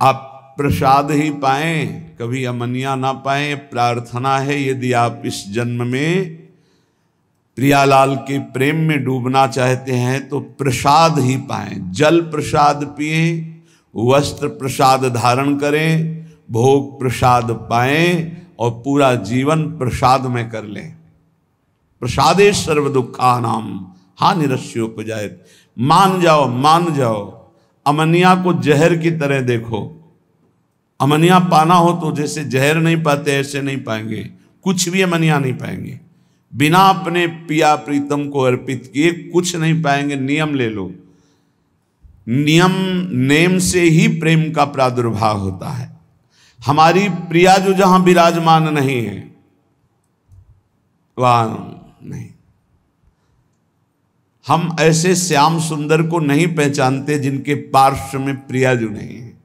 आप प्रसाद ही पाएं, कभी अमनिया ना पाएं। प्रार्थना है यदि आप इस जन्म में प्रियालाल के प्रेम में डूबना चाहते हैं तो प्रसाद ही पाएं। जल प्रसाद पिएं, वस्त्र प्रसाद धारण करें, भोग प्रसाद पाएं और पूरा जीवन प्रसाद में कर लें। प्रसादे सर्व दुखानाम हानिरस्योपजायत। मान जाओ। अमनिया को जहर की तरह देखो। अमनिया पाना हो तो जैसे जहर नहीं पाते ऐसे नहीं पाएंगे, कुछ भी अमनिया नहीं पाएंगे। बिना अपने पिया प्रीतम को अर्पित किए कुछ नहीं पाएंगे। नियम ले लो, नेम से ही प्रेम का प्रादुर्भाव होता है। हमारी प्रिया जो जहां विराजमान नहीं है वहां नहीं। हम ऐसे श्याम सुंदर को नहीं पहचानते जिनके पार्श्व में प्रिया जो नहीं है।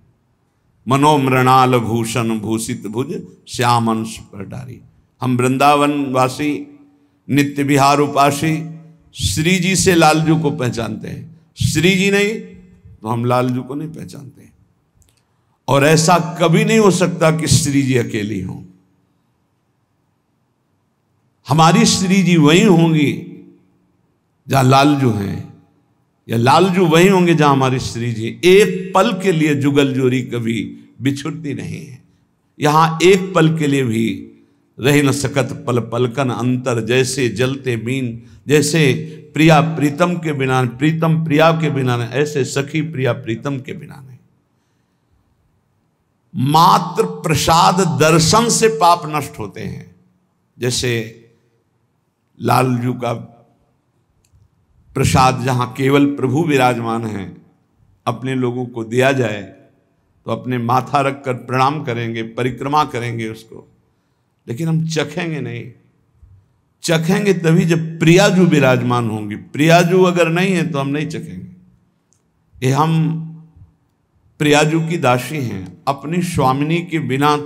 मनोमृणाल भूषण भूषित भुज श्याम अंश पर डारी। हम वृंदावन वासी नित्य विहार उपासी श्री जी से लालजू को पहचानते हैं। श्री जी नहीं तो हम लालजू को नहीं पहचानते। और ऐसा कभी नहीं हो सकता कि श्री जी अकेली हों। हमारी श्री जी वही होंगी जहां लालजू हैं, या लालजू वही होंगे जहां हमारी श्री जी। एक पल के लिए जुगल जोरी कभी बिछुड़ती नहीं है। यहां एक पल के लिए भी रह न सकत पल पलकन अंतर। जैसे जलते बीन, जैसे प्रिया प्रीतम के बिना, प्रीतम प्रिया के बिना नहीं, ऐसे सखी प्रिया प्रीतम के बिना नहीं। मात्र प्रसाद दर्शन से पाप नष्ट होते हैं। जैसे लालजू का प्रसाद जहां केवल प्रभु विराजमान हैं, अपने लोगों को दिया जाए तो अपने माथा रखकर प्रणाम करेंगे, परिक्रमा करेंगे उसको, लेकिन हम चखेंगे नहीं। चखेंगे तभी जब प्रियाजू विराजमान होंगी। प्रियाजू अगर नहीं है तो हम नहीं चखेंगे। ये हम प्रियाजू की दासी हैं। अपनी स्वामिनी के बिना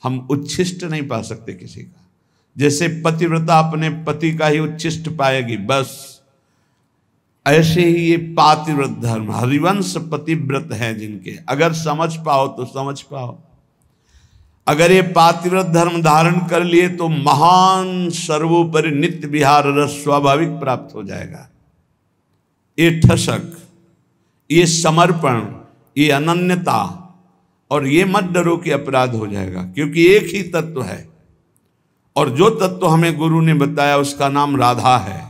हम उच्छिष्ट नहीं पा सकते किसी का। जैसे पतिव्रता अपने पति का ही उच्छिष्ट पाएगी, बस ऐसे ही ये पातिव्रत धर्म, हरिवंश पतिव्रत हैं जिनके, अगर समझ पाओ तो समझ पाओ। अगर ये पातिव्रत धर्म धारण कर लिए तो महान सर्वोपरि नित्य विहार रस स्वाभाविक प्राप्त हो जाएगा। ये ठसक, ये समर्पण, ये अनन्यता, और ये मत डरो कि अपराध हो जाएगा, क्योंकि एक ही तत्व है। और जो तत्व हमें गुरु ने बताया उसका नाम राधा है।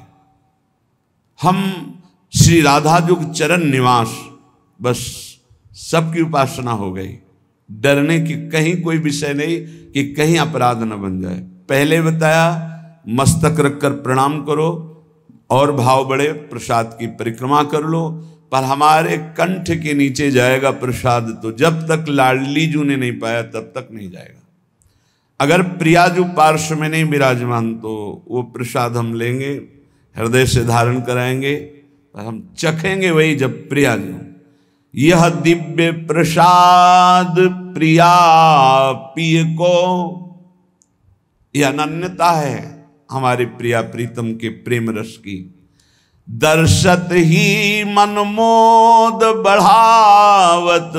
हम श्री राधा जुग चरण निवास, बस सबकी उपासना हो गई। डरने की कहीं कोई विषय नहीं कि कहीं अपराध न बन जाए। पहले बताया मस्तक रखकर प्रणाम करो, और भाव बढ़े प्रसाद की परिक्रमा कर लो, पर हमारे कंठ के नीचे जाएगा प्रसाद तो जब तक लाडली जू ने नहीं पाया तब तक नहीं जाएगा। अगर प्रियाजू पार्श्व में नहीं विराजमान तो वो प्रसाद हम लेंगे, हृदय से धारण कराएंगे, पर हम चखेंगे वही जब प्रियाजू। यह दिव्य प्रसाद प्रिया पिय को, यह अनन्यता है हमारे प्रिया प्रीतम के प्रेम रस की। दर्शत ही मनमोद बढ़ावत,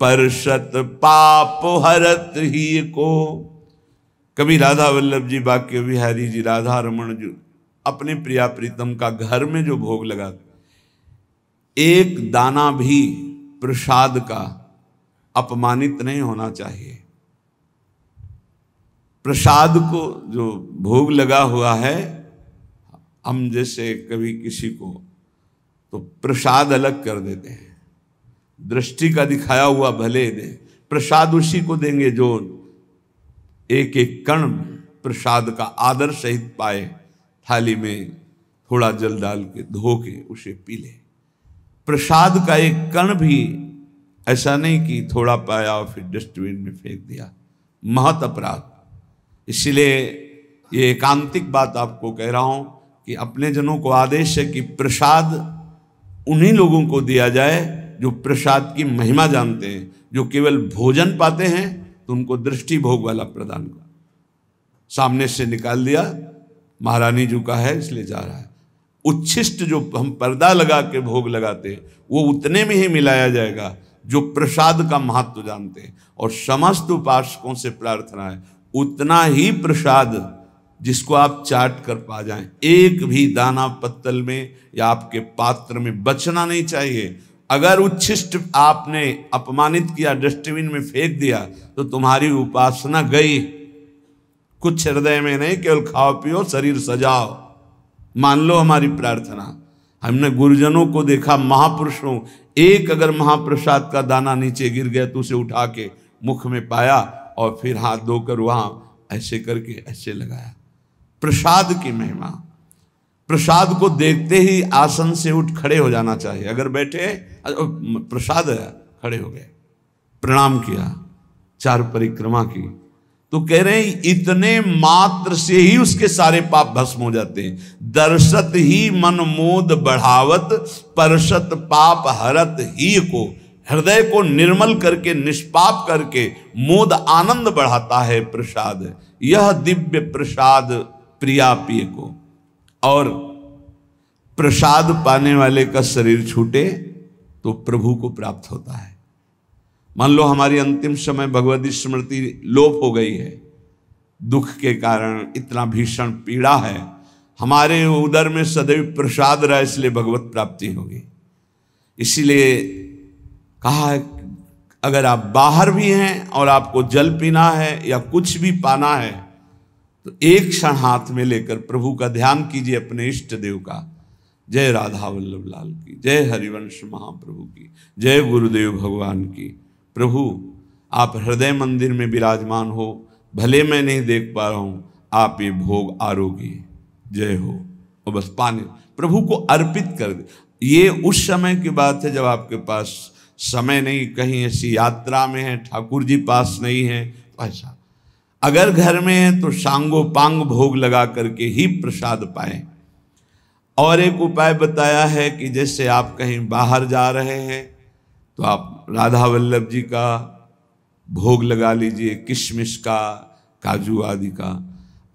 परशत पाप हरत ही को। कभी राधा वल्लभ जी, बाके बिहारी जी, राधा रमन जी अपने प्रिया प्रीतम का घर में जो भोग लगाते, एक दाना भी प्रसाद का अपमानित नहीं होना चाहिए। प्रसाद को जो भोग लगा हुआ है, हम जैसे कभी किसी को तो प्रसाद अलग कर देते हैं, दृष्टि का दिखाया हुआ भले दे, प्रसाद उसी को देंगे जो एक एक कण प्रसाद का आदर सहित पाए। थाली में थोड़ा जल डाल के धो के उसे पी ले। प्रसाद का एक कण भी ऐसा नहीं कि थोड़ा पाया और फिर डस्टबिन में फेंक दिया, महत अपराध। इसलिए ये एकांतिक बात आपको कह रहा हूं कि अपने जनों को आदेश है कि प्रसाद उन्हीं लोगों को दिया जाए जो प्रसाद की महिमा जानते हैं। जो केवल भोजन पाते हैं तो उनको दृष्टि भोग वाला प्रदान कर, सामने से निकाल दिया, महारानी जी का है इसलिए जा रहा है। उच्छिष्ट जो हम पर्दा लगा के भोग लगाते हैं वो उतने में ही मिलाया जाएगा जो प्रसाद का महत्व जानते हैं। और समस्त उपासकों से प्रार्थना है उतना ही प्रसाद जिसको आप चाट कर पा जाएं, एक भी दाना पत्तल में या आपके पात्र में बचना नहीं चाहिए। अगर उच्छिष्ट आपने अपमानित किया, डस्टबिन में फेंक दिया, तो तुम्हारी उपासना गई। कुछ हृदय में नहीं, केवल खाओ पियो शरीर सजाओ। मान लो हमारी प्रार्थना। हमने गुरुजनों को देखा, महापुरुषों, एक अगर महाप्रसाद का दाना नीचे गिर गया तो उसे उठा के मुख में पाया और फिर हाथ धोकर वहां ऐसे करके ऐसे लगाया। प्रसाद की महिमा। प्रसाद को देखते ही आसन से उठ खड़े हो जाना चाहिए। अगर बैठे प्रसाद है, खड़े हो गए, प्रणाम किया, 4 परिक्रमा की, तो कह रहे हैं इतने मात्र से ही उसके सारे पाप भस्म हो जाते हैं। दर्शत ही मन मोद बढ़ावत, परसत पाप हरत ही को। हृदय को निर्मल करके, निष्पाप करके मोद आनंद बढ़ाता है प्रसाद। यह दिव्य प्रसाद प्रिया पिय को। और प्रसाद पाने वाले का शरीर छूटे तो प्रभु को प्राप्त होता है। मान लो हमारी अंतिम समय भगवती स्मृति लोप हो गई है, दुख के कारण इतना भीषण पीड़ा है, हमारे उदर में सदैव प्रसाद रहा, इसलिए भगवत प्राप्ति होगी। इसीलिए कहा है अगर आप बाहर भी हैं और आपको जल पीना है या कुछ भी पाना है तो एक क्षण हाथ में लेकर प्रभु का ध्यान कीजिए, अपने इष्ट देव का। जय राधा वल्लभ लाल की, जय हरिवंश महाप्रभु की, जय गुरुदेव भगवान की। प्रभु आप हृदय मंदिर में विराजमान हो, भले मैं नहीं देख पा रहा हूं, आप ये भोग आरोगी, जय हो। और बस पानी प्रभु को अर्पित कर दे। ये उस समय की बात है जब आपके पास समय नहीं, कहीं ऐसी यात्रा में है, ठाकुर जी पास नहीं है, ऐसा। अगर घर में है तो सांगो पांग भोग लगा करके ही प्रसाद पाएं। और एक उपाय बताया है कि जैसे आप कहीं बाहर जा रहे हैं तो आप राधा वल्लभ जी का भोग लगा लीजिए, किशमिश का, काजू आदि का।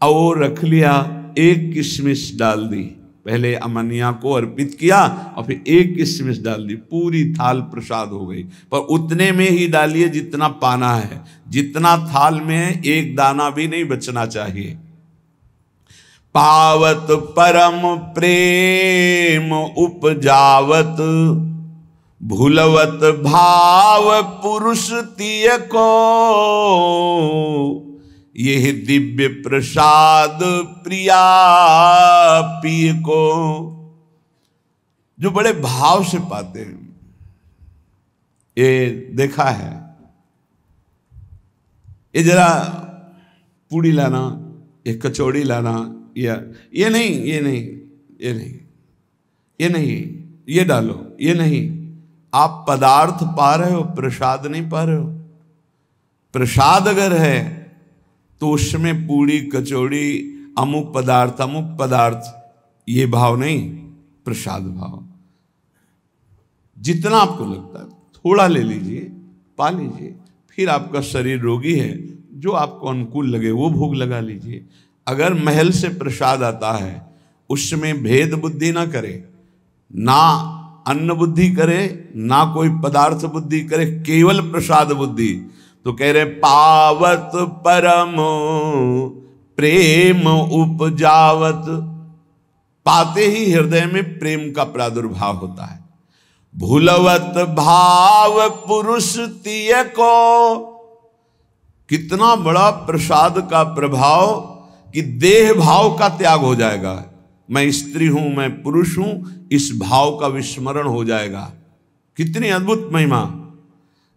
और वो रख लिया, एक किशमिश डाल दी, पहले अमनिया को अर्पित किया और फिर एक किशमिश डाल दी, पूरी थाल प्रसाद हो गई। पर उतने में ही डालिए जितना पाना है, जितना थाल में है एक दाना भी नहीं बचना चाहिए। पावत परम प्रेम उपजावत, भूलवत भाव पुरुष तिय को। यह दिव्य प्रसाद प्रिया पिय को। जो बड़े भाव से पाते हैं, ये देखा है। ये जरा पूड़ी लाना, एक कचौड़ी लाना, या ये नहीं, ये नहीं, ये नहीं, ये नहीं, ये डालो, ये नहीं। आप पदार्थ पा रहे हो, प्रसाद नहीं पा रहे हो। प्रसाद अगर है तो उसमें पूड़ी कचौड़ी अमुक पदार्थ, ये भाव नहीं, प्रसाद भाव। जितना आपको लगता है थोड़ा ले लीजिए, पा लीजिए। फिर आपका शरीर रोगी है, जो आपको अनुकूल लगे वो भोग लगा लीजिए। अगर महल से प्रसाद आता है उसमें भेद बुद्धि ना करे, ना अन्न बुद्धि करे, ना कोई पदार्थ बुद्धि करे, केवल प्रसाद बुद्धि, तो कह रहे पावत परम प्रेम उपजावत। पाते ही हृदय में प्रेम का प्रादुर्भाव होता है। भूलवत भाव पुरुष तिय को। कितना बड़ा प्रसाद का प्रभाव कि देह भाव का त्याग हो जाएगा। मैं स्त्री हूं, मैं पुरुष हूं, इस भाव का विस्मरण हो जाएगा। कितनी अद्भुत महिमा।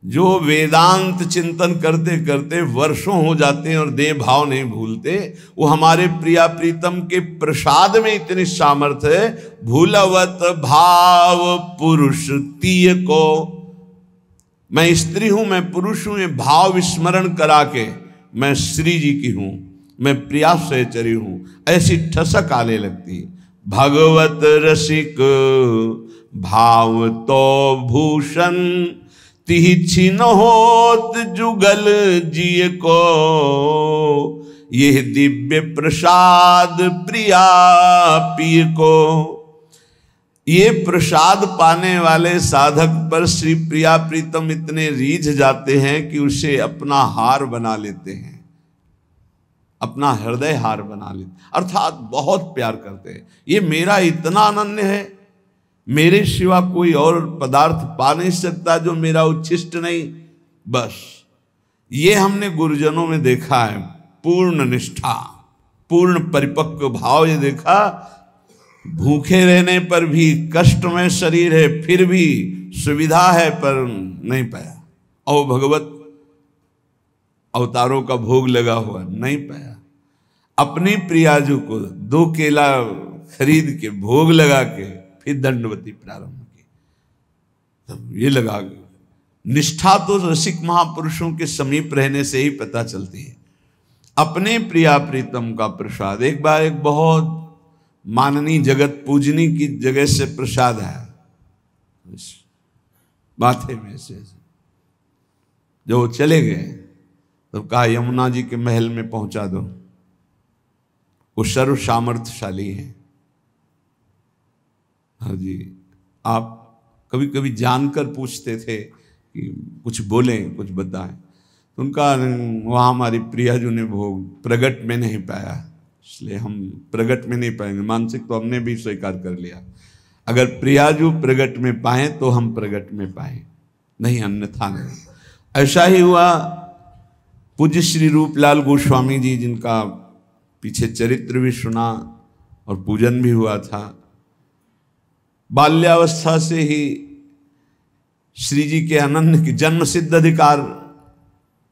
जो वेदांत चिंतन करते करते वर्षों हो जाते हैं और देह भाव नहीं भूलते, वो हमारे प्रिया प्रीतम के प्रसाद में इतनी सामर्थ्य है। भूलवत भाव पुरुष तिय को। मैं स्त्री हूं, मैं पुरुष हूं, ये भाव विस्मरण करा के मैं श्री जी की हूं, मैं प्रिया सहचरी हूं, ऐसी ठसक आने लगती है। भगवत रसिक भाव तो भूषण, तिहि छिन होत जुगल जिय को। यह दिव्य प्रसाद प्रिया पिय को। ये प्रसाद पाने वाले साधक पर श्री प्रिया प्रीतम इतने रीझ जाते हैं कि उसे अपना हार बना लेते हैं, अपना हृदय हार बना लेते, अर्थात बहुत प्यार करते हैं। ये मेरा इतना अनन्य है, मेरे सिवा कोई और पदार्थ पा नहीं सकता जो मेरा उच्छिष्ट नहीं। बस ये हमने गुरुजनों में देखा है, पूर्ण निष्ठा, पूर्ण परिपक्व भाव। ये देखा, भूखे रहने पर भी, कष्ट में शरीर है फिर भी, सुविधा है पर नहीं पाया, और भगवत अवतारों का भोग लगा हुआ नहीं पाया। अपनी प्रियाजू को 2 केला खरीद के भोग लगा के फिर दंडवती प्रारंभ की। तब ये लगा, निष्ठा तो रसिक महापुरुषों के समीप रहने से ही पता चलती है। अपने प्रिया प्रीतम का प्रसाद, एक बार एक बहुत माननी जगत पूजनी की जगह से प्रसाद आया माथे में से, जो वो चले गए तो कहा यमुना जी के महल में पहुंचा दो, वो सर्व सामर्थ्यशाली है। हाँ जी, आप कभी कभी जानकर पूछते थे कि कुछ बोलें, कुछ बताएं, तो उनका वहाँ हमारी प्रियाजू ने भोग प्रगट में नहीं पाया, इसलिए हम प्रगट में नहीं पाएंगे। मानसिक तो हमने भी स्वीकार कर लिया, अगर प्रियाजू प्रगट में पाए तो हम प्रगट में पाए, नहीं अन्यथा नहीं। ऐसा ही हुआ पूज्य श्री रूपलाल गोस्वामी जी, जिनका पीछे चरित्र भी सुना और पूजन भी हुआ था। बाल्यावस्था से ही श्री जी के अनन्य की जन्म सिद्ध अधिकार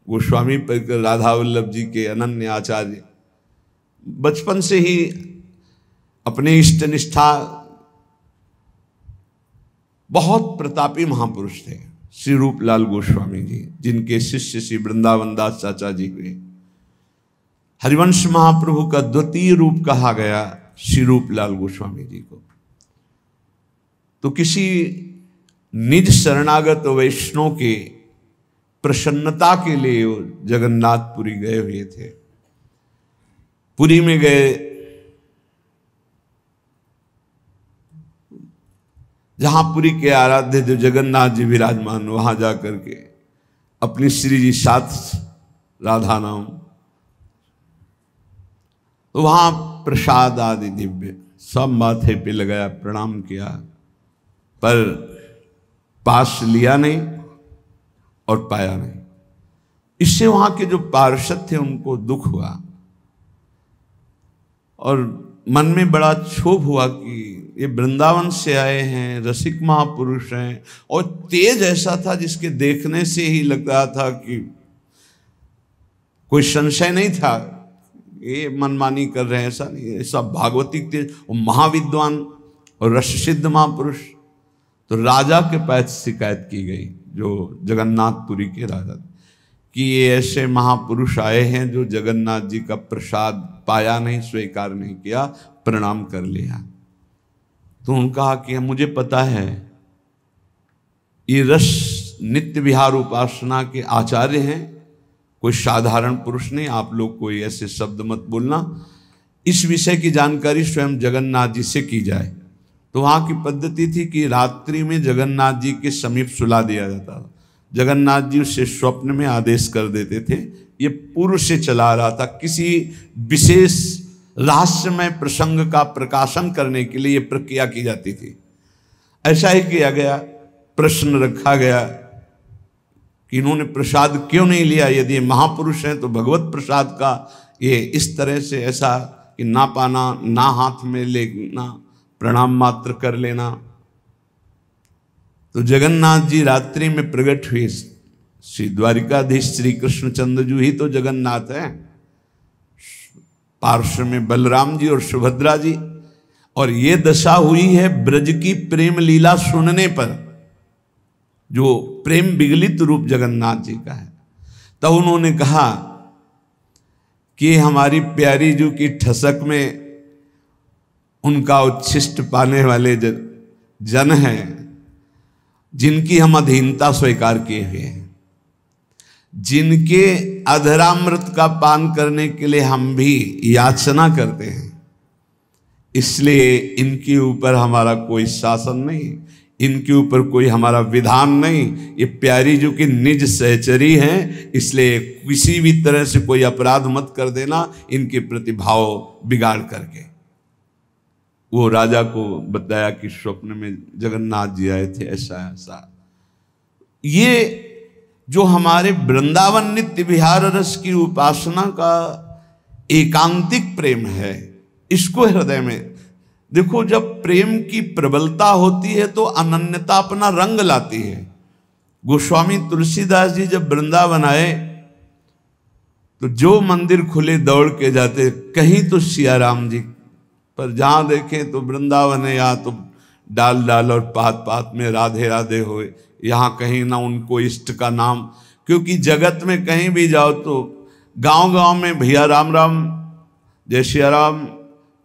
गोस्वामी परिकर राधा वल्लभ जी के अनन्य आचार्य, बचपन से ही अपने इष्ट निष्ठा, बहुत प्रतापी महापुरुष थे श्री रूपलाल गोस्वामी जी, जिनके शिष्य श्री वृंदावन दास चाचा जी हुए। हरिवंश महाप्रभु का द्वितीय रूप कहा गया श्री रूपलाल गोस्वामी जी को। तो किसी निज शरणागत वैष्णव के प्रसन्नता के लिए वो जगन्नाथपुरी गए हुए थे। पुरी में गए, जहां पुरी के आराध्य जो जगन्नाथ जी विराजमान, वहां जाकर के अपनी श्री जी साथ राधा नाम, तो वहां प्रसाद आदि दिव्य सब माथे पे लगाया, प्रणाम किया, पर पास लिया नहीं और पाया नहीं। इससे वहां के जो पार्षद थे उनको दुख हुआ और मन में बड़ा क्षोभ हुआ कि ये वृंदावन से आए हैं, रसिक महापुरुष हैं, और तेज ऐसा था जिसके देखने से ही लग रहा था कि कोई संशय नहीं था ये मनमानी कर रहे हैं, ऐसा नहीं, ऐसा भागवती तेज और महाविद्वान और रस सिद्ध महापुरुष। तो राजा के पास शिकायत की गई, जो जगन्नाथपुरी के राजा, कि ये ऐसे महापुरुष आए हैं जो जगन्नाथ जी का प्रसाद पाया नहीं, स्वीकार नहीं किया, प्रणाम कर लिया। तो उन्होंने कहा कि मुझे पता है ये रस नित्य विहार उपासना के आचार्य हैं, कोई साधारण पुरुष नहीं, आप लोग कोई ऐसे शब्द मत बोलना, इस विषय की जानकारी स्वयं जगन्नाथ जी से की जाए। तो वहाँ की पद्धति थी कि रात्रि में जगन्नाथ जी के समीप सुला दिया जाता था। जगन्नाथ जी उससे स्वप्न में आदेश कर देते थे। ये पूर्व से चला रहा था, किसी विशेष रहस्यमय प्रसंग का प्रकाशन करने के लिए ये प्रक्रिया की जाती थी। ऐसा ही किया गया। प्रश्न रखा गया कि इन्होंने प्रसाद क्यों नहीं लिया, यदि महापुरुष हैं तो भगवत प्रसाद का ये इस तरह से ऐसा कि ना पाना, ना हाथ में लेना, प्रणाम मात्र कर लेना। तो जगन्नाथ जी रात्रि में प्रकट हुए। श्री द्वारिकाधीश श्री कृष्णचंद्र जी ही तो जगन्नाथ हैं, पार्श्व में बलराम जी और सुभद्रा जी। और ये दशा हुई है ब्रज की प्रेम लीला सुनने पर, जो प्रेम विगलित रूप जगन्नाथ जी का है। तब उन्होंने कहा कि हमारी प्यारी जू की ठसक में उनका उच्छिष्ट पाने वाले जन हैं जिनकी हम अधीनता स्वीकार किए हुए हैं, जिनके अधरामृत का पान करने के लिए हम भी याचना करते हैं। इसलिए इनके ऊपर हमारा कोई शासन नहीं, इनके ऊपर कोई हमारा विधान नहीं। ये प्यारी जो कि निज सहचरी हैं, इसलिए किसी भी तरह से कोई अपराध मत कर देना इनके प्रतिभाव बिगाड़ करके। वो राजा को बताया कि स्वप्न में जगन्नाथ जी आए थे, ऐसा ऐसा। ये जो हमारे वृंदावन नित्य विहार रस की उपासना का एकांतिक प्रेम है, इसको हृदय में देखो। जब प्रेम की प्रबलता होती है तो अनन्यता अपना रंग लाती है। गोस्वामी तुलसीदास जी जब वृंदावन आए तो जो मंदिर खुले दौड़ के जाते, कहीं तो सिया राम जी, पर जहां देखें तो वृंदावन है, या तो डाल डाल और पात पात में राधे राधे होए, यहाँ कहीं ना उनको इष्ट का नाम। क्योंकि जगत में कहीं भी जाओ तो गांव गांव में भैया राम राम जय सिया राम,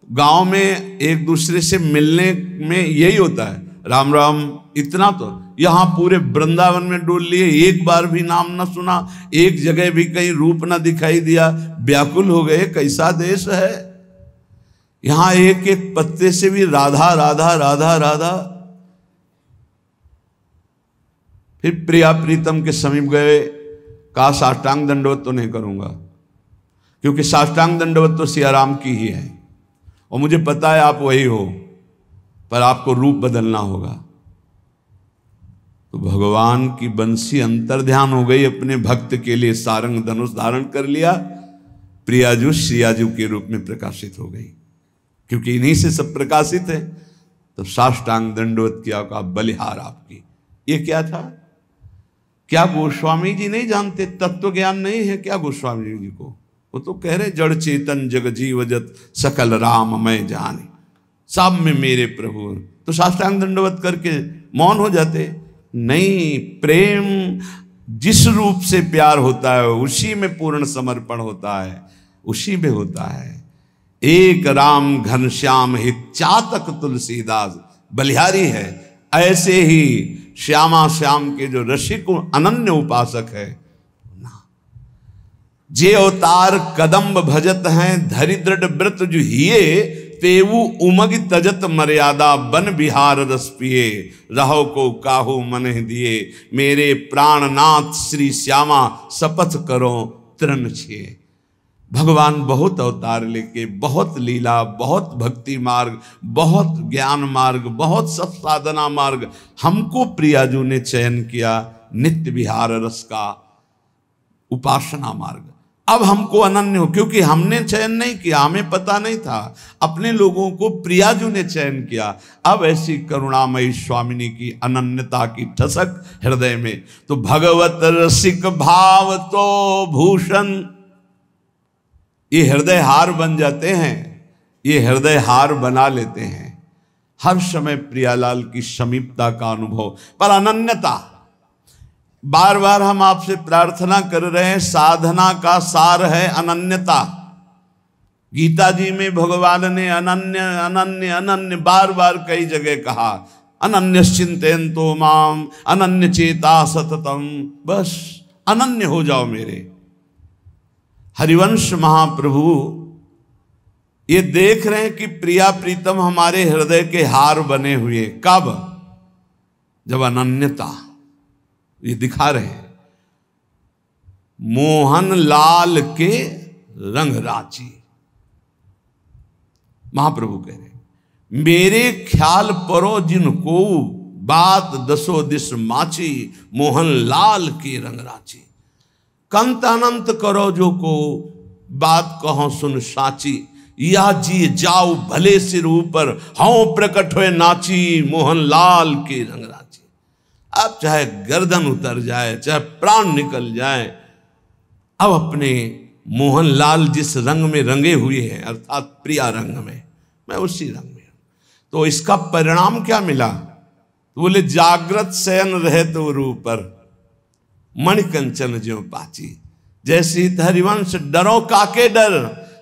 गांव में एक दूसरे से मिलने में यही होता है, राम राम। इतना तो यहाँ पूरे वृंदावन में डोल लिए, एक बार भी नाम ना सुना, एक जगह भी कहीं रूप ना दिखाई दिया, व्याकुल हो गए। कैसा देश है यहाँ, एक एक पत्ते से भी राधा राधा राधा राधा। फिर प्रिया प्रीतम के समीप गए, कहा साष्टांग दंडवत तो नहीं करूंगा, क्योंकि साष्टांग दंडवत तो सिया राम की ही है और मुझे पता है आप वही हो, पर आपको रूप बदलना होगा। तो भगवान की बंसी अंतर्ध्यान हो गई, अपने भक्त के लिए सारंग धनुष धारण कर लिया, प्रियाजू श्रियाजू के रूप में प्रकाशित हो गई, क्योंकि इन्हीं से सब प्रकाशित है। तो साष्टांग दंडवत किया, का बलिहार आपकी। ये क्या था? क्या गोस्वामी जी नहीं जानते? तत्व ज्ञान नहीं है क्या गोस्वामी जी को? वो तो कह रहे जड़ चेतन जग जीवजत सकल राम मैं जाने, सब में मेरे प्रभु। तो साष्टांग दंडवत करके मौन हो जाते? नहीं, प्रेम जिस रूप से प्यार होता है उसी में पूर्ण समर्पण होता है, उसी में होता है। एक राम घनश्याम हित चातक तुलसीदास बलिहारी है। ऐसे ही श्यामा श्याम के जो रसिक अनन्य उपासक है, जे अवतार कदम्ब भजत हैं धरि दृढ़ व्रत जो हिये, तेवु उमग तजत मर्यादा बन बिहार रस पिए, रहो को काहू मन दिए, मेरे प्राणनाथ श्री श्यामा शपथ करो तृण छिए। भगवान बहुत अवतार लेके, बहुत लीला, बहुत भक्ति मार्ग, बहुत ज्ञान मार्ग, बहुत सत्साधना मार्ग हमको प्रियाजू ने चयन किया, नित्य विहार रस का उपासना मार्ग। अब हमको अनन्य हो, क्योंकि हमने चयन नहीं किया, हमें पता नहीं था, अपने लोगों को प्रियाजू ने चयन किया। अब ऐसी करुणामयी स्वामिनी की अनन्यता की ठसक हृदय में, तो भगवत रसिक भाव तो भूषण, ये हृदय हार बन जाते हैं, ये हृदय हार बना लेते हैं। हर समय प्रियालाल की समीपता का अनुभव, पर अनन्यता। बार बार हम आपसे प्रार्थना कर रहे हैं, साधना का सार है अनन्यता। गीता जी में भगवान ने अनन्य अनन्य अनन्य बार बार कई जगह कहा, अनन्य चिंतयन्तो माम अनन्य चेता सततम, बस अनन्य हो जाओ मेरे। हरिवंश महाप्रभु ये देख रहे हैं कि प्रिया प्रीतम हमारे हृदय के हार बने हुए। कब? जब अनन्यता, ये दिखा रहे हैं मोहन लाल के रंग राची। महाप्रभु कह रहे मेरे ख्याल परो जिनको बात दसो दिस माची, मोहन लाल के रंग राची। कंत अनंत करो जो को बात कहो सुन साची, या जी जाओ भले सिर ऊपर हाँ प्रकट हुए नाची, मोहन लाल के रंग राची। अब चाहे गर्दन उतर जाए, चाहे प्राण निकल जाए, अब अपने मोहन लाल जिस रंग में रंगे हुए हैं, अर्थात प्रिया रंग में, मैं उसी रंग में। तो इसका परिणाम क्या मिला? तो बोले जागृत शयन रहे तो रूपर, मणिकंचन ज्यों पाची। जैसे हरिवंश डरो काके डर,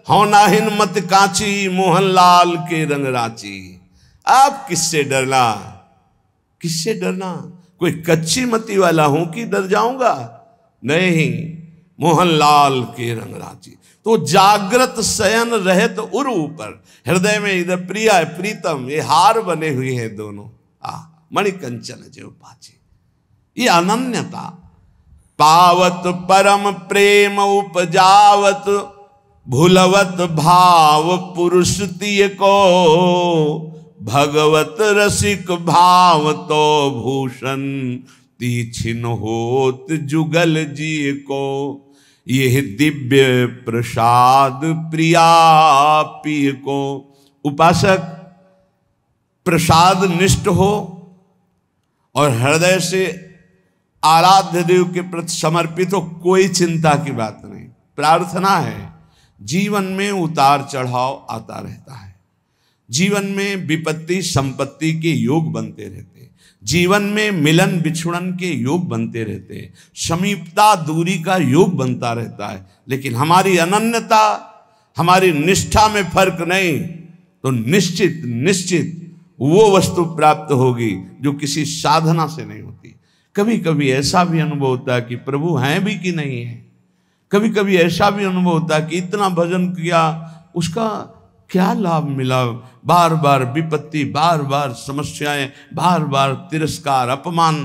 हो नाहिन मत काची, मोहन लाल के रंग राची। आप किससे डरना? किससे डरना? कोई कच्ची मती वाला हूं कि डर जाऊंगा? नहीं, मोहनलाल के रंग राची। तो जागृत शयन रहत उर ऊपर, हृदय में इधर प्रिया प्रीतम, ये हार बने हुए हैं दोनों। मणिकंचन जो पाचे, ये अनन्यता। पावत परम प्रेम उपजावत, भूलवत भाव पुरुष तिय को, भगवत रसिक भाव तो भूषण, तीछिन होत जुगल जी को। यह दिव्य प्रसाद प्रिया पिय को। उपासक प्रसाद निष्ठ हो और हृदय से आराध्य देव के प्रति समर्पित हो, कोई चिंता की बात नहीं। प्रार्थना है, जीवन में उतार चढ़ाव आता रहता है, जीवन में विपत्ति संपत्ति के योग बनते रहते हैं, जीवन में मिलन बिछुड़न के योग बनते रहते हैं, समीपता दूरी का योग बनता रहता है। लेकिन हमारी अनन्यता, हमारी निष्ठा में फर्क नहीं, तो निश्चित निश्चित वो वस्तु प्राप्त होगी जो किसी साधना से नहीं होती। कभी कभी ऐसा भी अनुभव होता है कि प्रभु हैं भी कि नहीं है। कभी कभी ऐसा भी अनुभव होता है कि इतना भजन किया, उसका क्या लाभ मिला। बार बार विपत्ति, बार बार समस्याएं, बार बार तिरस्कार, अपमान,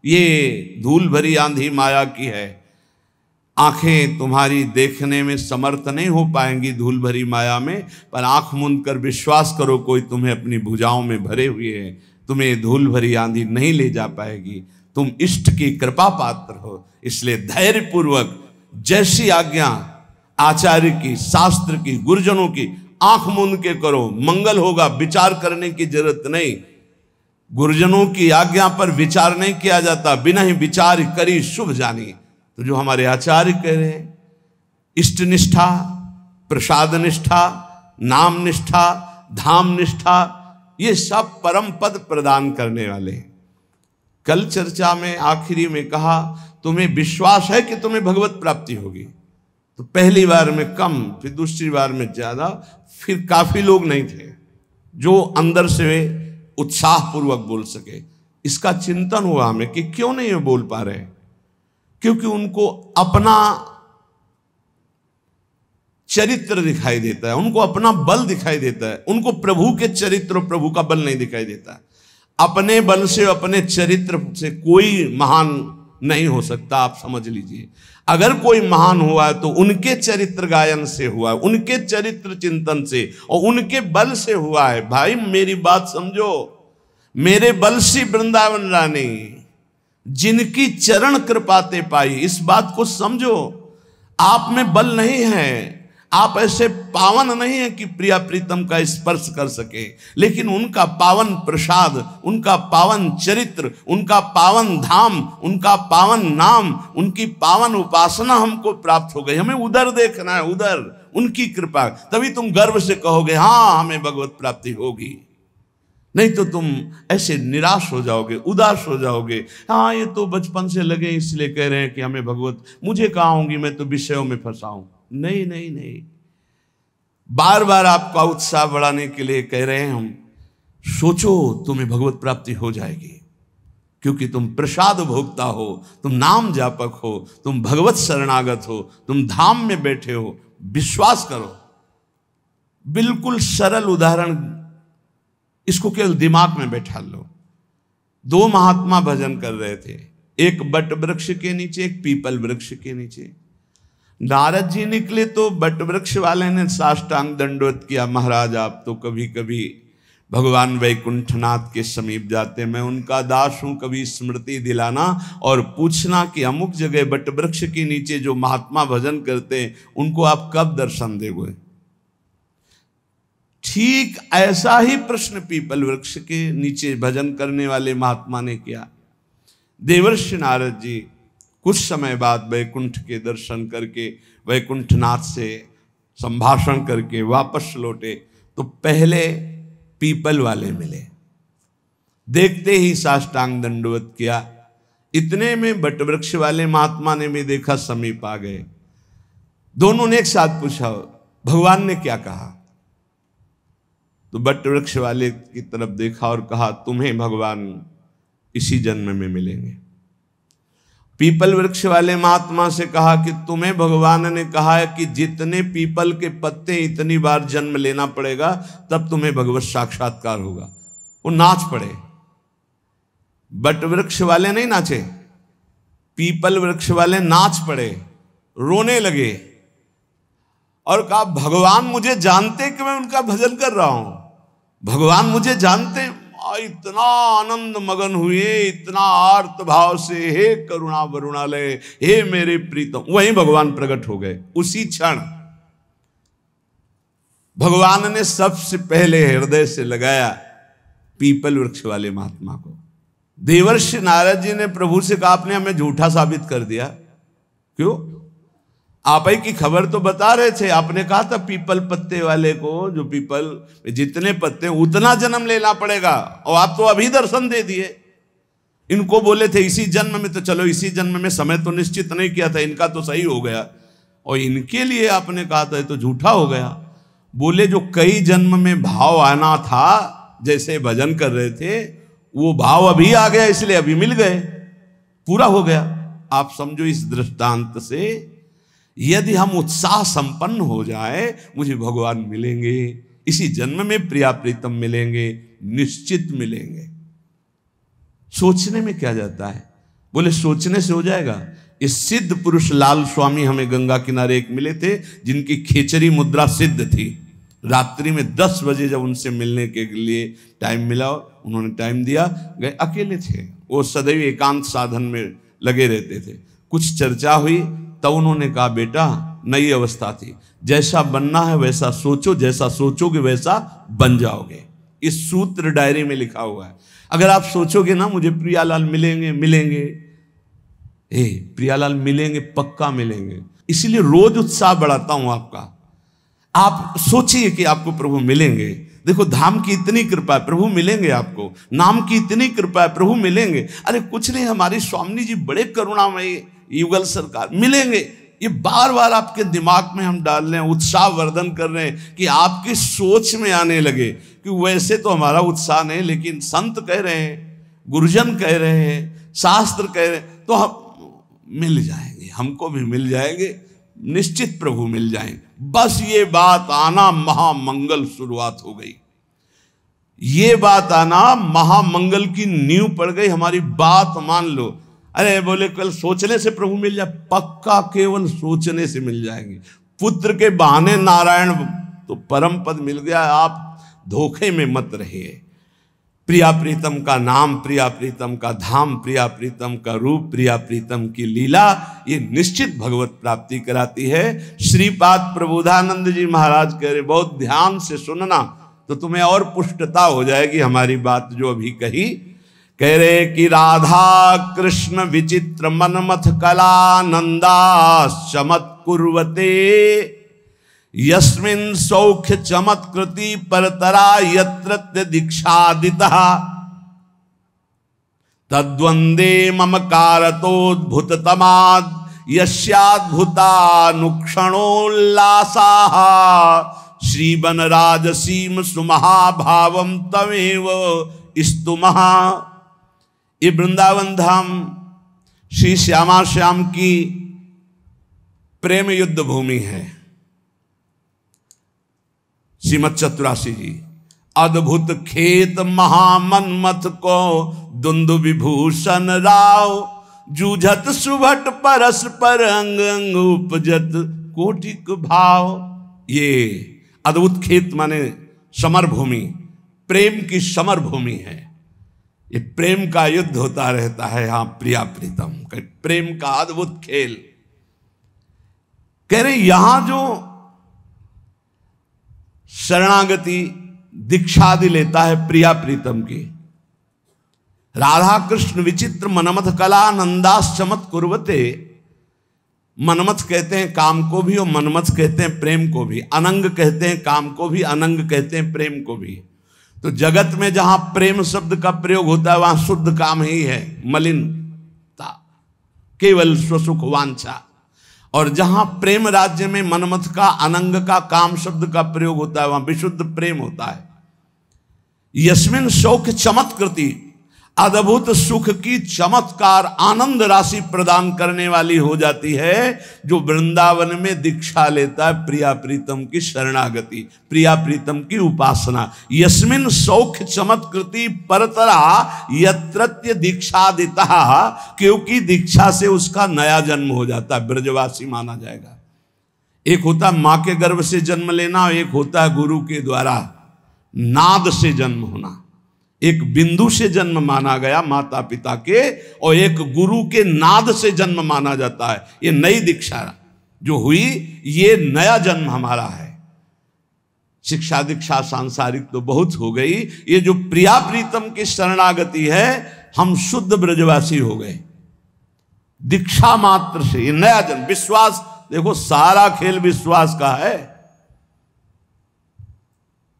ये धूल भरी आंधी माया की है। आंखें तुम्हारी देखने में समर्थ नहीं हो पाएंगी धूल भरी माया में, पर आंख मूंद कर विश्वास करो, कोई तुम्हें अपनी भुजाओं में भरे हुए है, तुम्हें धूल भरी आंधी नहीं ले जा पाएगी। तुम इष्ट की कृपा पात्र हो, इसलिए धैर्य पूर्वक जैसी आज्ञा आचार्य की, शास्त्र की, गुरुजनों की, आंख मूंद के करो, मंगल होगा। विचार करने की जरूरत नहीं। गुरुजनों की आज्ञा पर विचार नहीं किया जाता, बिना ही विचार करी शुभ जानी। तो जो हमारे आचार्य कह रहे हैं, इष्ट निष्ठा, प्रसाद निष्ठा, नाम निष्ठा, धाम निष्ठा, ये सब परम पद प्रदान करने वाले हैं। कल चर्चा में आखिरी में कहा, तुम्हें विश्वास है कि तुम्हें भगवत प्राप्ति होगी। तो पहली बार में कम, फिर दूसरी बार में ज्यादा, फिर काफी लोग नहीं थे जो अंदर से उत्साह पूर्वक बोल सके। इसका चिंतन हुआ हमें कि क्यों नहीं वो बोल पा रहे। क्योंकि उनको अपना चरित्र दिखाई देता है, उनको अपना बल दिखाई देता है, उनको प्रभु के चरित्र, प्रभु का बल नहीं दिखाई देता। अपने बल से, अपने चरित्र से कोई महान नहीं हो सकता। आप समझ लीजिए, अगर कोई महान हुआ है तो उनके चरित्र गायन से हुआ है, उनके चरित्र चिंतन से और उनके बल से हुआ है। भाई मेरी बात समझो, मेरे बल से वृंदावन रानी, जिनकी चरण कृपाते पाई, इस बात को समझो। आप में बल नहीं है, आप ऐसे पावन नहीं है कि प्रिया प्रीतम का स्पर्श कर सके, लेकिन उनका पावन प्रसाद, उनका पावन चरित्र, उनका पावन धाम, उनका पावन नाम, उनकी पावन उपासना हमको प्राप्त हो गई। हमें उधर देखना है, उधर उनकी कृपा, तभी तुम गर्व से कहोगे हाँ हमें भगवत प्राप्ति होगी। नहीं तो तुम ऐसे निराश हो जाओगे, उदास हो जाओगे। हाँ ये तो बचपन से लगे इसलिए कह रहे हैं कि हमें भगवत, मुझे कहाँ होंगी, मैं तो विषयों में फंसा हूं। नहीं नहीं नहीं, बार बार आपका उत्साह बढ़ाने के लिए कह रहे हैं हम। सोचो तुम्हें भगवत प्राप्ति हो जाएगी, क्योंकि तुम प्रसाद भोक्ता हो, तुम नाम जापक हो, तुम भगवत शरणागत हो, तुम धाम में बैठे हो। विश्वास करो। बिल्कुल सरल उदाहरण, इसको केवल दिमाग में बैठा लो। दो महात्मा भजन कर रहे थे, एक बट वृक्ष के नीचे, एक पीपल वृक्ष के नीचे। नारद जी निकले तो बट वृक्ष वाले ने साष्टांग दंडवत किया, महाराज आप तो कभी कभी भगवान वैकुंठनाथ के समीप जाते, मैं उनका दास हूं, कभी स्मृति दिलाना और पूछना कि अमुक जगह बट वृक्ष के नीचे जो महात्मा भजन करते हैं उनको आप कब दर्शन दोगे। ठीक ऐसा ही प्रश्न पीपल वृक्ष के नीचे भजन करने वाले महात्मा ने किया। देवर्षि नारद जी कुछ समय बाद वैकुंठ के दर्शन करके, वैकुंठनाथ से संभाषण करके वापस लौटे तो पहले पीपल वाले मिले। देखते ही साष्टांग दंडवत किया। इतने में बटवृक्ष वाले महात्मा ने भी देखा, समीप आ गए। दोनों ने एक साथ पूछा भगवान ने क्या कहा। तो बटवृक्ष वाले की तरफ देखा और कहा तुम्हें भगवान इसी जन्म में मिलेंगे। पीपल वृक्ष वाले महात्मा से कहा कि तुम्हें भगवान ने कहा है कि जितने पीपल के पत्ते इतनी बार जन्म लेना पड़ेगा तब तुम्हें भगवत साक्षात्कार होगा। वो नाच पड़े। बट वृक्ष वाले नहीं नाचे, पीपल वृक्ष वाले नाच पड़े, रोने लगे और कहा भगवान मुझे जानते कि मैं उनका भजन कर रहा हूं, भगवान मुझे जानते। इतना आनंद मगन हुए, इतना आर्त भाव से, हे करुणा वरुणालय, हे मेरे प्रीतम, वहीं भगवान प्रकट हो गए। उसी क्षण भगवान ने सबसे पहले हृदय से लगाया पीपल वृक्ष वाले महात्मा को। देवर्षि नारद जी ने प्रभु से कहा आपने हमें झूठा साबित कर दिया। क्यों? आप ही की खबर तो बता रहे थे, आपने कहा था पीपल पत्ते वाले को, जो पीपल जितने पत्ते उतना जन्म लेना पड़ेगा, और आप तो अभी दर्शन दे दिए। इनको बोले थे इसी जन्म में, तो चलो इसी जन्म में, समय तो निश्चित नहीं किया था, इनका तो सही हो गया, और इनके लिए आपने कहा था तो झूठा हो गया। बोले जो कई जन्म में भाव आना था, जैसे भजन कर रहे थे, वो भाव अभी आ गया, इसलिए अभी मिल गए, पूरा हो गया। आप समझो इस दृष्टांत से यदि हम उत्साह संपन्न हो जाए, मुझे भगवान मिलेंगे, इसी जन्म में प्रिया प्रीतम मिलेंगे, निश्चित मिलेंगे। सोचने में क्या जाता है? बोले सोचने से हो जाएगा। इस सिद्ध पुरुष लाल स्वामी हमें गंगा किनारे एक मिले थे, जिनकी खेचरी मुद्रा सिद्ध थी। रात्रि में 10 बजे जब उनसे मिलने के लिए टाइम मिला, उन्होंने टाइम दिया, गए, अकेले थे वो, सदैव एकांत साधन में लगे रहते थे। कुछ चर्चा हुई, तब उन्होंने कहा बेटा नई अवस्था थी, जैसा बनना है वैसा सोचो, जैसा सोचोगे वैसा बन जाओगे। इस सूत्र डायरी में लिखा हुआ है। अगर आप सोचोगे ना मुझे प्रियालाल मिलेंगे मिलेंगे, प्रियालाल मिलेंगे, पक्का मिलेंगे। इसीलिए रोज उत्साह बढ़ाता हूं आपका। आप सोचिए कि आपको प्रभु मिलेंगे। देखो धाम की इतनी कृपा है, प्रभु मिलेंगे आपको। नाम की इतनी कृपा है, प्रभु मिलेंगे। अरे कुछ नहीं, हमारी स्वामी जी बड़े करुणामयी, युगल सरकार, मिलेंगे। ये बार बार आपके दिमाग में हम डाल रहे हैं, उत्साह वर्धन कर रहे हैं कि आपकी सोच में आने लगे कि वैसे तो हमारा उत्साह नहीं, लेकिन संत कह रहे हैं, गुरुजन कह रहे हैं, शास्त्र कह रहे हैं, तो हम मिल जाएंगे, हमको भी मिल जाएंगे, निश्चित प्रभु मिल जाएंगे। बस ये बात आना महामंगल शुरुआत हो गई। ये बात आना महामंगल की नींव पड़ गई। हमारी बात मान लो। अरे बोले कल सोचने से प्रभु मिल जाए, पक्का केवल सोचने से मिल जाएंगे। पुत्र के बहाने नारायण तो परम पद मिल गया, आप धोखे में मत रहिए। प्रिया प्रीतम का नाम, प्रिया प्रीतम का धाम, प्रिया प्रीतम का रूप, प्रिया प्रीतम की लीला, ये निश्चित भगवत प्राप्ति कराती है। श्रीपाद प्रबोधानंद जी महाराज कह रहे, बहुत ध्यान से सुनना तो तुम्हें और पुष्टता हो जाएगी हमारी बात जो अभी कही। कह रहे कि राधा कृष्ण विचित्र मनमथ कला नंदा चमत्कुर्वते यस्मिन् सौख्य चमत्कृति परतरा यत्र दीक्षादितः तद्वंदे ममकारतोद्भुत तमाद यस्याद्भुतानुक्षणोल्लासाः श्रीवन राजसीम सुमहाभावम तमेव स्तुमः। ये वृंदावन धाम श्री श्यामा श्याम की प्रेम युद्ध भूमि है। श्रीमद चतुरासी जी, अद्भुत खेत महामन्मथ को दुंदु विभूषण राव जूझत सुभट परस पर अंग अंग उपजत कोटिक भाव। ये अद्भुत खेत माने समर भूमि, प्रेम की समर भूमि है। ये प्रेम का युद्ध होता रहता है यहां प्रिया प्रीतम, प्रेम का अद्भुत खेल। कह रहे यहां जो शरणागति दीक्षादि लेता है प्रिया प्रीतम की, राधा कृष्ण विचित्र मनमथ कला नंदास चमत कुर्वते। मनमथ कहते हैं काम को भी और मनमथ कहते हैं प्रेम को भी। अनंग कहते हैं काम को भी, अनंग कहते हैं प्रेम को भी। तो जगत में जहां प्रेम शब्द का प्रयोग होता है वहां शुद्ध काम ही है, मलिनता, केवल स्वसुख वांछा। और जहां प्रेम राज्य में मनमथ का अनंग का काम शब्द का प्रयोग होता है वहां विशुद्ध प्रेम होता है। यस्मिन शौक चमत्कृति, अद्भुत सुख की चमत्कार आनंद राशि प्रदान करने वाली हो जाती है जो वृंदावन में दीक्षा लेता है प्रिया प्रीतम की शरणागति, प्रिया प्रीतम की उपासना। यस्मिन सौख्य चमत्कृति परतरा यत्रत्य दीक्षादिता, क्योंकि दीक्षा से उसका नया जन्म हो जाता है, ब्रजवासी माना जाएगा। एक होता है मां के गर्भ से जन्म लेना और एक होता है गुरु के द्वारा नाद से जन्म होना। एक बिंदु से जन्म माना गया माता पिता के, और एक गुरु के नाद से जन्म माना जाता है। ये नई दीक्षा जो हुई, ये नया जन्म हमारा है। शिक्षा दीक्षा सांसारिक तो बहुत हो गई, ये जो प्रिया प्रीतम की शरणागति है, हम शुद्ध ब्रजवासी हो गए दीक्षा मात्र से। ये नया जन्म, विश्वास, देखो सारा खेल विश्वास का है।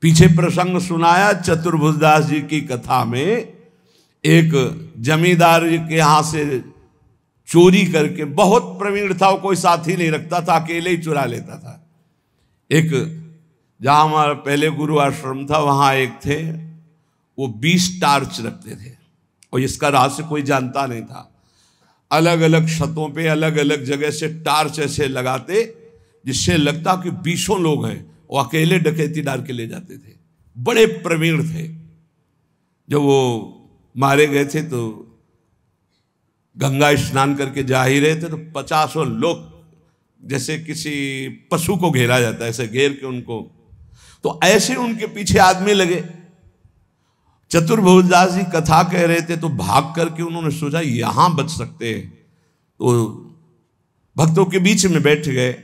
पीछे प्रसंग सुनाया चतुर्भुजदास जी की कथा में, एक जमींदार के यहां से चोरी करके, बहुत प्रवीण था, वो कोई साथी नहीं रखता था, अकेले ही चुरा लेता था। एक जहां हमारा पहले गुरु आश्रम था, वहां एक थे, वो 20 टार्च रखते थे, और इसका रहस्य कोई जानता नहीं था। अलग अलग छतों पे अलग अलग जगह से टार्च ऐसे लगाते, जिससे लगता कि 20 लोग हैं, वो अकेले डकैती डाल के ले जाते थे। बड़े प्रवीण थे। जब वो मारे गए थे तो गंगा स्नान करके जा ही रहे थे, तो 50 लोग, जैसे किसी पशु को घेरा जाता है, ऐसे घेर के उनको, तो ऐसे उनके पीछे आदमी लगे। चतुर्भुजदास जी कथा कह रहे थे, तो भाग करके उन्होंने सोचा यहां बच सकते हैं, तो भक्तों के बीच में बैठ गए।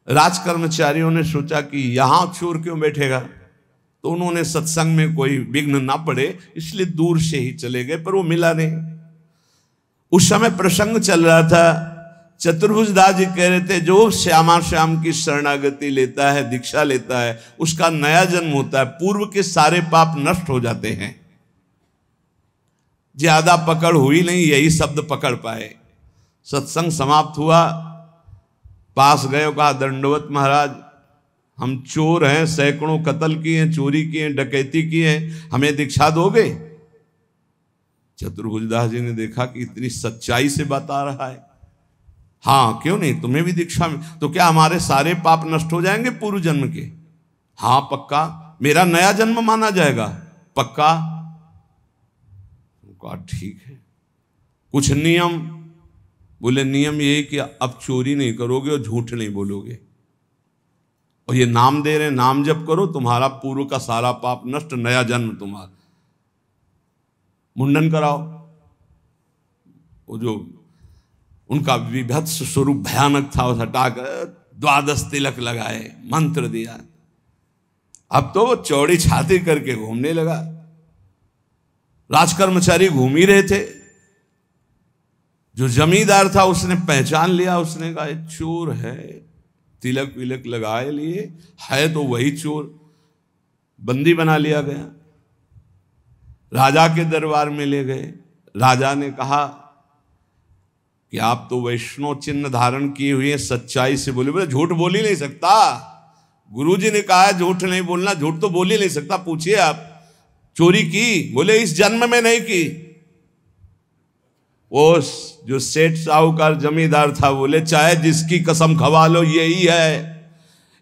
राज कर्मचारियों ने सोचा कि यहां चोर क्यों बैठेगा, तो उन्होंने सत्संग में कोई विघ्न ना पड़े इसलिए दूर से ही चले गए, पर वो मिला नहीं। उस समय प्रसंग चल रहा था, चतुर्भुजदास जी कह रहे थे जो श्यामा श्याम की शरणागति लेता है, दीक्षा लेता है, उसका नया जन्म होता है, पूर्व के सारे पाप नष्ट हो जाते हैं। ज्यादा पकड़ हुई नहीं, यही शब्द पकड़ पाए। सत्संग समाप्त हुआ, पास गए, कहा दंडवत महाराज, हम चोर हैं, सैकड़ों कत्ल किए हैं, चोरी किए हैं, डकैती की है, हमें दीक्षा दोगे? चतुर्भुजदास जी ने देखा कि इतनी सच्चाई से बता रहा है, हाँ क्यों नहीं, तुम्हें भी दीक्षा में, तो क्या हमारे सारे पाप नष्ट हो जाएंगे पूर्व जन्म के? हाँ पक्का, मेरा नया जन्म माना जाएगा, पक्का। कहा ठीक है, कुछ नियम, बोले नियम ये कि अब चोरी नहीं करोगे और झूठ नहीं बोलोगे, और ये नाम दे रहे, नाम जप करो, तुम्हारा पूर्व का सारा पाप नष्ट, नया जन्म तुम्हारा। मुंडन कराओ। वो जो उनका विभत्स स्वरूप भयानक था, उस हटाकर 12 तिलक लगाए, मंत्र दिया। अब तो वो चौड़ी छाती करके घूमने लगा। राजकर्मचारी घूम ही रहे थे, जो जमींदार था उसने पहचान लिया, उसने कहा चोर है, तिलक विलक लगाए लिए है, तो वही चोर। बंदी बना लिया गया, राजा के दरबार में ले गए। राजा ने कहा कि आप तो वैष्णव चिन्ह धारण किए हुए हैं, सच्चाई से बोले। बोले झूठ बोल ही नहीं सकता, गुरुजी ने कहा है झूठ नहीं बोलना, झूठ तो बोल ही नहीं सकता। पूछिए आप, चोरी की? बोले इस जन्म में नहीं की। वो जो सेठ साहूकार जमींदार था, बोले चाहे जिसकी कसम खवा लो यही है,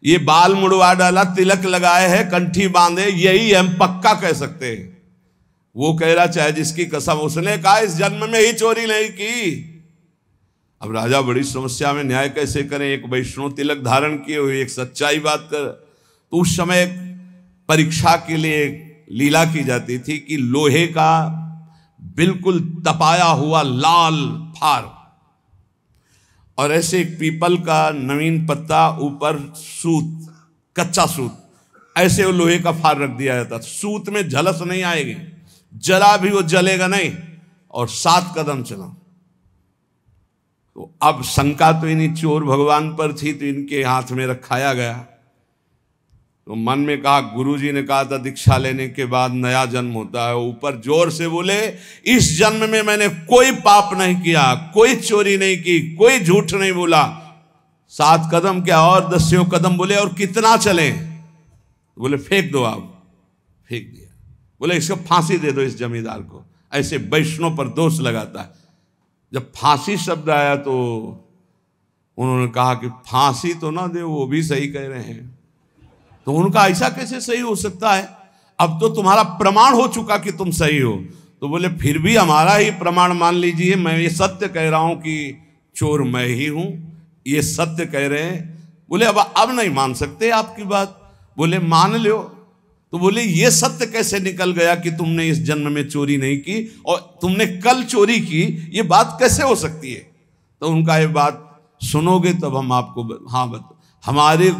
ये बाल मुड़वा डाला, तिलक लगाए है, कंठी बांधे, यही हम पक्का कह सकते हैं। वो कह रहा चाहे जिसकी कसम, उसने कहा इस जन्म में ही चोरी नहीं की। अब राजा बड़ी समस्या में, न्याय कैसे करें, एक वैष्णव तिलक धारण किए हुए, एक सच्चाई बात कर। तो उस समय परीक्षा के लिए लीला की जाती थी कि लोहे का बिल्कुल तपाया हुआ लाल फार, और ऐसे एक पीपल का नवीन पत्ता, ऊपर सूत, कच्चा सूत, ऐसे वो लोहे का फार रख दिया जाता। सूत में झलस नहीं आएगी, जरा भी वो जलेगा नहीं, और 7 कदम चला। तो अब शंका तो इन्हीं चोर भगवान पर थी, तो इनके हाथ में रखाया गया। तो मन में कहा, गुरुजी ने कहा था दीक्षा लेने के बाद नया जन्म होता है। ऊपर जोर से बोले इस जन्म में मैंने कोई पाप नहीं किया, कोई चोरी नहीं की, कोई झूठ नहीं बोला। 7 कदम क्या और 10 कदम बोले, और कितना चले? बोले फेंक दो आप। फेंक दिया। बोले इसको फांसी दे दो इस जमींदार को, ऐसे वैष्णव पर दोष लगाता है। जब फांसी शब्द आया तो उन्होंने कहा कि फांसी तो ना दे, वो भी सही कह रहे हैं। तो उनका ऐसा कैसे सही हो सकता है, अब तो तुम्हारा प्रमाण हो चुका कि तुम सही हो। तो बोले फिर भी हमारा ही प्रमाण मान लीजिए, मैं ये सत्य कह रहा हूं कि चोर मैं ही हूं, ये सत्य कह रहे हैं। बोले अब नहीं मान सकते आपकी बात। बोले मान लो। तो बोले ये सत्य कैसे निकल गया कि तुमने इस जन्म में चोरी नहीं की और तुमने कल चोरी की, ये बात कैसे हो सकती है। तो उनका ये बात सुनोगे तब हम आपको हमारे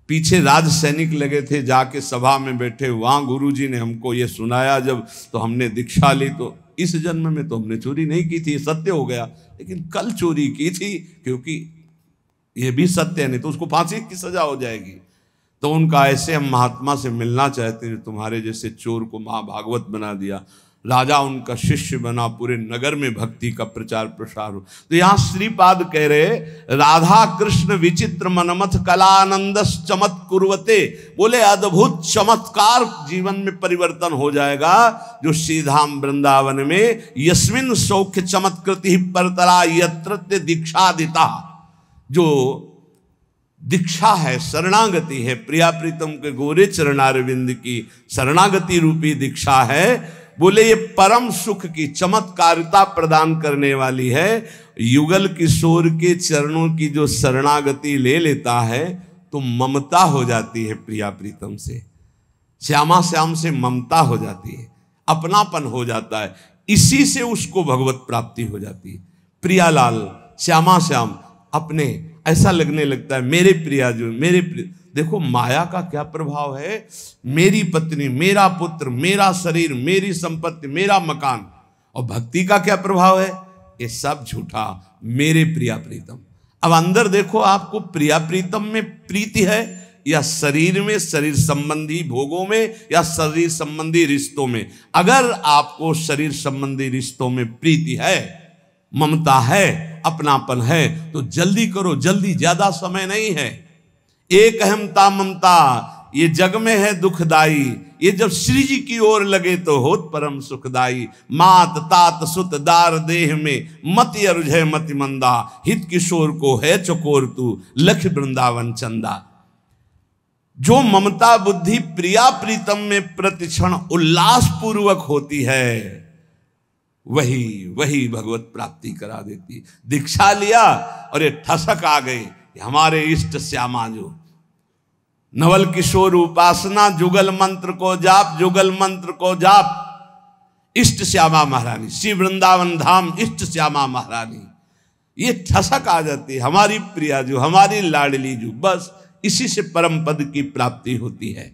पीछे राज सैनिक लगे थे, जाके सभा में बैठे, वहां गुरुजी ने हमको ये सुनाया जब, तो हमने दीक्षा ली। तो इस जन्म में तो हमने चोरी नहीं की थी, सत्य हो गया, लेकिन कल चोरी की थी, क्योंकि ये भी सत्य है, नहीं तो उसको फांसी की सजा हो जाएगी। तो उनका ऐसे हम महात्मा से मिलना चाहते हैं, तुम्हारे जैसे चोर को महाभागवत बना दिया। राजा उनका शिष्य बना, पूरे नगर में भक्ति का प्रचार प्रसार हो। तो यहां श्रीपाद कह रहे, राधा कृष्ण विचित्र मनमथ कलानंद चमत कुर्वते। बोले अद्भुत चमत्कार जीवन में परिवर्तन हो जाएगा जो श्रीधाम वृंदावन में यस्मिन सौख्य चमत्कृति परतरा यत्र दीक्षादिता। जो दीक्षा है, शरणागति है, प्रिया प्रीतम के गोरे चरणारविंद की शरणागति रूपी दीक्षा है। बोले ये परम सुख की चमत्कारिता प्रदान करने वाली है। युगल किशोर के चरणों की जो शरणागति ले लेता है तो ममता हो जाती है प्रिया प्रीतम से, श्यामा श्याम से ममता हो जाती है, अपनापन हो जाता है, इसी से उसको भगवत प्राप्ति हो जाती है। प्रियालाल, श्यामा श्याम, अपने ऐसा लगने लगता है मेरे प्रिया जो मेरे देखो माया का क्या प्रभाव है। मेरी पत्नी, मेरा पुत्र, मेरा शरीर, मेरी संपत्ति, मेरा मकान। और भक्ति का क्या प्रभाव है, ये सब झूठा, मेरे प्रिया प्रीतम। अब अंदर देखो, आपको प्रिया प्रीतम में प्रीति है या शरीर में, शरीर संबंधी भोगों में, या शरीर संबंधी रिश्तों में। अगर आपको शरीर संबंधी रिश्तों में प्रीति है, ममता है, अपनापन है, तो जल्दी करो, जल्दी, ज्यादा समय नहीं है। एक अहमता ममता ये जग में है दुखदाई, ये जब श्री जी की ओर लगे तो होत परम सुखदाई। मात तात सुत दार देह में मति अरुझे मति मंदा, हित किशोर को है चकोर तू लख वृंदावन चंदा। जो ममता बुद्धि प्रिया प्रीतम में प्रतिक्षण उल्लास पूर्वक होती है, वही भगवत प्राप्ति करा देती। दीक्षा लिया और ये ठसक आ गई, हमारे इष्ट श्यामा जो नवल किशोर उपासना, जुगल मंत्र को जाप, जुगल मंत्र को जाप, इष्ट श्यामा महारानी, श्री वृंदावन धाम इष्ट श्यामा महारानी, ये ठसक आ जाती है, हमारी प्रिया जो, हमारी लाडली जो, बस इसी से परम पद की प्राप्ति होती है।